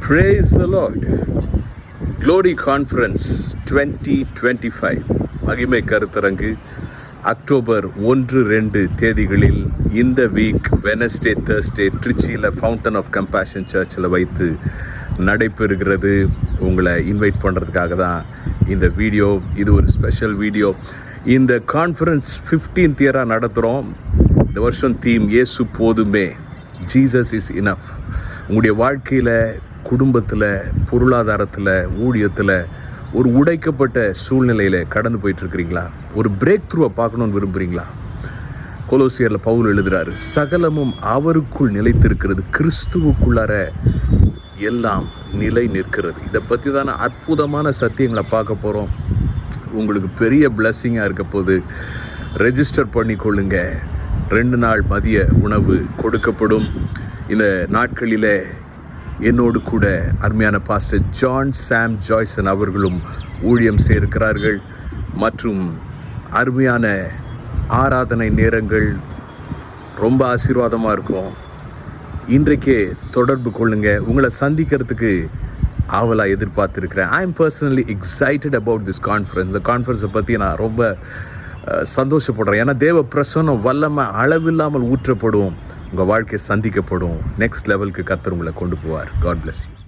Praise the Lord. Glory Conference 2025 மகிமை கருத்தரங்கு October 1-2 தேதிகளில் இந்த வீக் வெனஸ்டே தர்ஸ்டே திருச்சியில் ஃபவுண்டன் ஆஃப் கம்பேஷன் சர்ச்சில் வைத்து நடைபெறுகிறது. உங்களை இன்வைட் பண்ணுறதுக்காக தான் இந்த வீடியோ. இது ஒரு ஸ்பெஷல் வீடியோ. இந்த கான்ஃபரன்ஸ் 15th இயராக நடத்துகிறோம். இந்த வருஷம் தீம் இயேசு போதுமே, ஜீசஸ் இஸ் இனஃப். உங்களுடைய வாழ்க்கையில், குடும்பத்தில், பொருளாதாரத்தில், ஊழியத்தில் ஒரு உடைக்கப்பட்ட சூழ்நிலையில் கடந்து போயிட்டுருக்கிறீங்களா? ஒரு பிரேக் த்ரூவை பார்க்கணுன்னு விரும்புகிறீங்களா? கொலோசியரில் பவுல் எழுதுகிறாரு, சகலமும் அவருக்குள் நிலைத்திருக்கிறது, கிறிஸ்துவுக்குள்ளார எல்லாம் நிலை நிற்கிறது. இதை பற்றி தானே அற்புதமான சத்தியங்களை பார்க்க போகிறோம். உங்களுக்கு பெரிய பிளஸ்ஸிங்காக இருக்க போது ரெஜிஸ்டர் பண்ணிக்கொள்ளுங்க. 2 நாள் மதிய உணவு கொடுக்கப்படும். இந்த நாட்களில் என்னோடு கூட அருமையான பாஸ்டர் ஜான் சாம் ஜாய்சன் அவர்களும் ஊழியம் செய்திருக்கிறார்கள். மற்றும் அருமையான ஆராதனை நேரங்கள் ரொம்ப ஆசீர்வாதமாக இருக்கும். இன்றைக்கே தொடர்பு கொள்ளுங்க. உங்களை சந்திக்கிறதுக்கு ஆவலாக எதிர்பார்த்துருக்கிறேன். I am personally excited about this conference. இந்த கான்ஃபரன்ஸை பற்றி நான் ரொம்ப சந்தோஷப்படுறேன். ஏன்னா தேவ பிரசன்னம் வல்லமை அளவில்லாமல் ஊற்றப்படும். உங்கள் வாழ்க்கை சந்திக்கப்படும். நெக்ஸ்ட் லெவலுக்கு கர்த்தர் உங்களை கொண்டு போவார். God bless you.